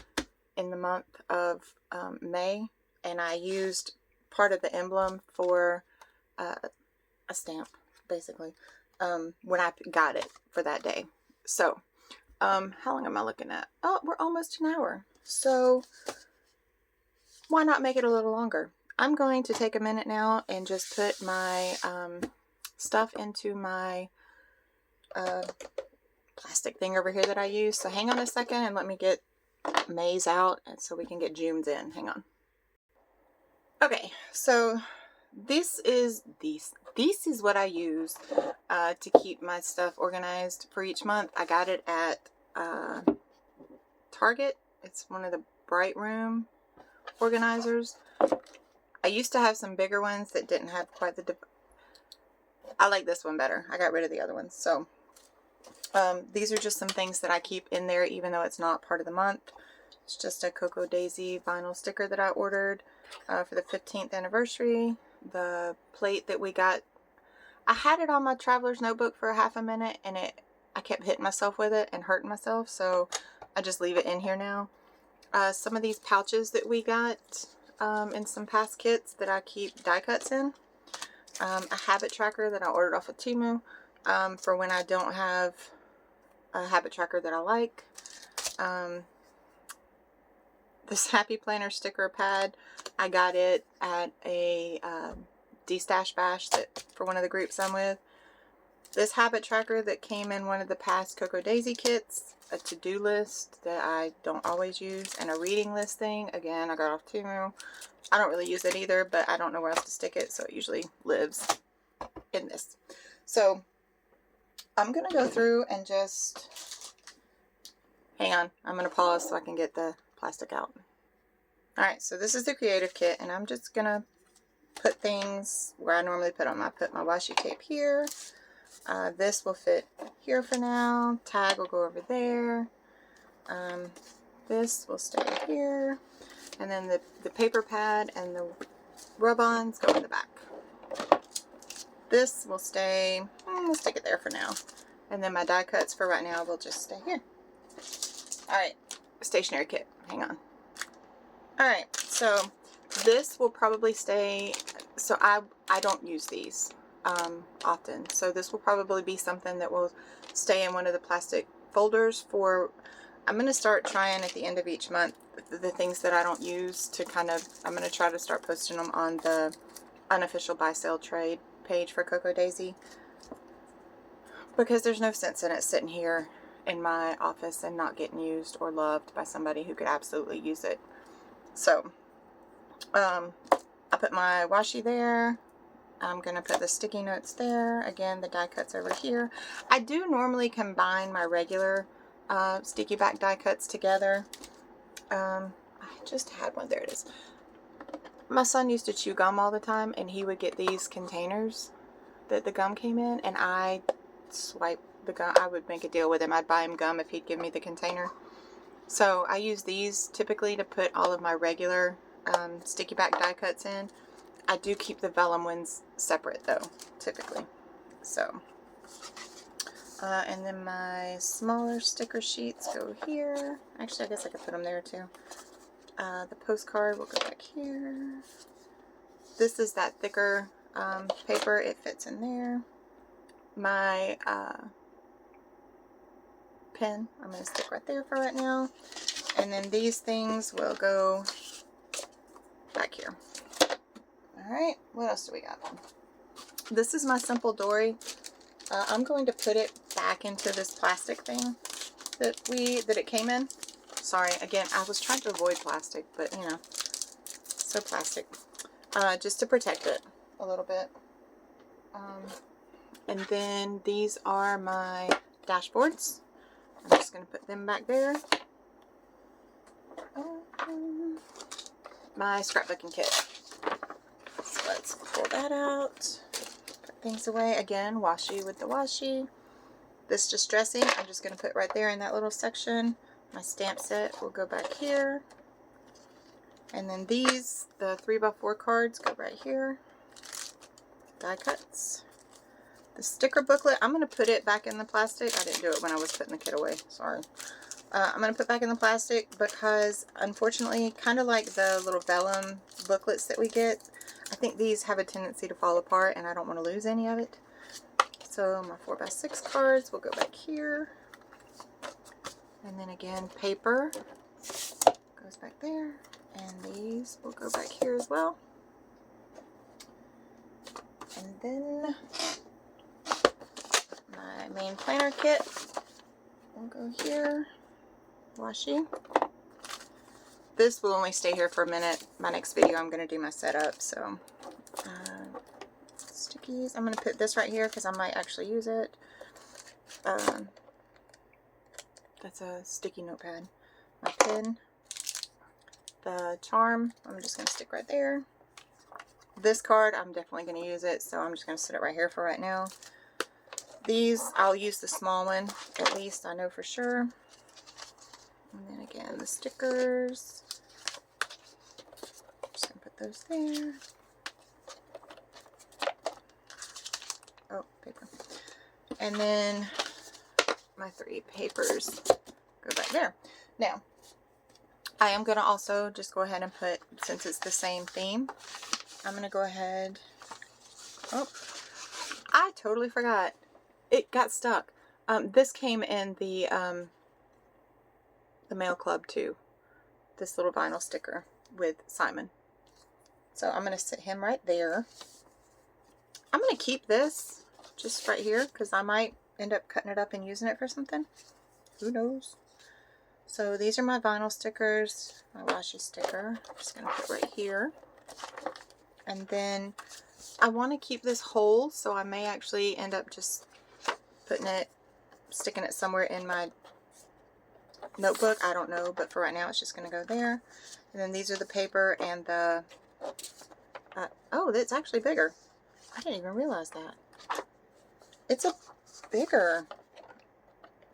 in the month of May, and I used part of the emblem for a stamp, basically, when I got it for that day. So, how long am I looking at? Oh, we're almost an hour. So, why not make it a little longer? I'm going to take a minute now and just put my stuff into my plastic thing over here that I use. So, hang on a second and let me get May's out so we can get June's in. Hang on. Okay, so this is what I use to keep my stuff organized for each month. I got it at Target. It's one of the Bright Room organizers. I used to have some bigger ones that didn't have quite the... I like this one better. I got rid of the other ones. So these are just some things that I keep in there even though it's not part of the month. It's just a Cocoa Daisy vinyl sticker that I ordered for the 15th anniversary. The plate that we got, I had it on my traveler's notebook for a half a minute and I kept hitting myself with it and hurting myself, so I just leave it in here now. Some of these pouches that we got in some past kits that I keep die cuts in. A habit tracker that I ordered off of Temu for when I don't have a habit tracker that I like. This Happy Planner sticker pad, I got it at a D-Stash Bash for one of the groups I'm with. This habit tracker that came in one of the past Cocoa Daisy kits, a to-do list that I don't always use, and a reading list thing. Again, I got off Temu. I don't really use it either, but I don't know where else to stick it, so it usually lives in this. So I'm going to go through and just... Hang on. I'm going to pause so I can get the plastic out. Alright, so this is the creative kit, and I'm just going to put things where I normally put them. I put my washi tape here. This will fit here for now. Tag will go over there. This will stay here. And then the paper pad and the rub-ons go in the back. This will stay, we'll stick it there for now. And then my die cuts for right now will just stay here. Alright, stationery kit. Hang on. Alright, so this will probably stay, so I don't use these often. So this will probably be something that will stay in one of the plastic folders for, I'm going to start trying at the end of each month the things that I don't use to kind of, I'm going to try to start posting them on the unofficial buy sale trade page for Cocoa Daisy, because there's no sense in it sitting here in my office and not getting used or loved by somebody who could absolutely use it. So I put my washi there. I'm going to put the sticky notes there. Again, the die cuts over here. I do normally combine my regular sticky back die cuts together. I just had one. There it is. My son used to chew gum all the time, and he would get these containers that the gum came in, and I swipe the gum. I would make a deal with him. I'd buy him gum if he'd give me the container. So I use these typically to put all of my regular sticky back die cuts in. I do keep the vellum ones separate though, typically. So, and then my smaller sticker sheets go here. Actually, I guess I could put them there too. The postcard will go back here. This is that thicker paper. It fits in there. My pen, I'm going to stick right there for right now. And then these things will go back here. Alright, what else do we got? This is my Simple Dory. I'm going to put it back into this plastic thing that it came in. Sorry, again, I was trying to avoid plastic, but you know, so plastic. Just to protect it a little bit. And then these are my dashboards. I'm just going to put them back there. My scrapbooking kit. So let's pull that out. Put things away. Again, washi with the washi. This distressing, I'm just going to put right there in that little section. My stamp set will go back here. And then these, the 3x4 cards, go right here. Die cuts. The sticker booklet, I'm going to put it back in the plastic. I didn't do it when I was putting the kit away. Sorry. I'm going to put back in the plastic because, unfortunately, kind of like the little vellum booklets that we get, I think these have a tendency to fall apart, and I don't want to lose any of it. So my 4x6 cards will go back here. And then again, paper goes back there. And these will go back here as well. And then my main planner kit will go here. Washi. This will only stay here for a minute. My next video I'm going to do my setup. So stickies. I'm going to put this right here because I might actually use it. That's a sticky notepad. My pen. The charm, I'm just going to stick right there. this card, I'm definitely going to use it, so I'm just going to set it right here for right now. These, I'll use the small one, at least, I know for sure. And then again, the stickers. Just going to put those there. Oh, paper. And then my 3 papers go back there. Now, I am going to also just go ahead and put, since it's the same theme, I'm going to go ahead. Oh, I totally forgot. It got stuck. This came in the Mail Club too. This little vinyl sticker with Simon. So I'm going to sit him right there. I'm going to keep this just right here because I might end up cutting it up and using it for something. Who knows? So these are my vinyl stickers. My washi sticker. I'm just going to put right here. And then I want to keep this whole, so I may actually end up just sticking it somewhere in my notebook. I don't know, but for right now it's just going to go there. And then these are the paper and the, oh, that's actually bigger. I didn't even realize that. It's a bigger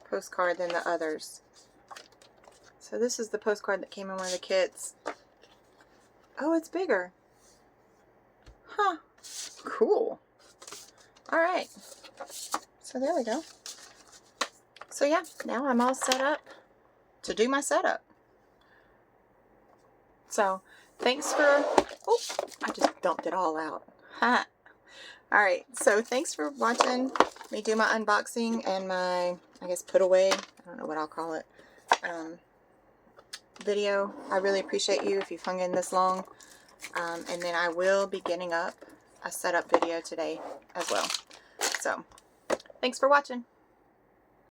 postcard than the others. So this is the postcard that came in one of the kits. Oh, it's bigger. Huh. Cool. Alright. So there we go. So yeah, now I'm all set up to do my setup. So, thanks for... Oh, I just dumped it all out. Ha! Alright, so thanks for watching me do my unboxing and my, I guess, put away, I don't know what I'll call it, video. I really appreciate you if you've hung in this long. And then I will be getting up a setup video today as well. So, thanks for watching.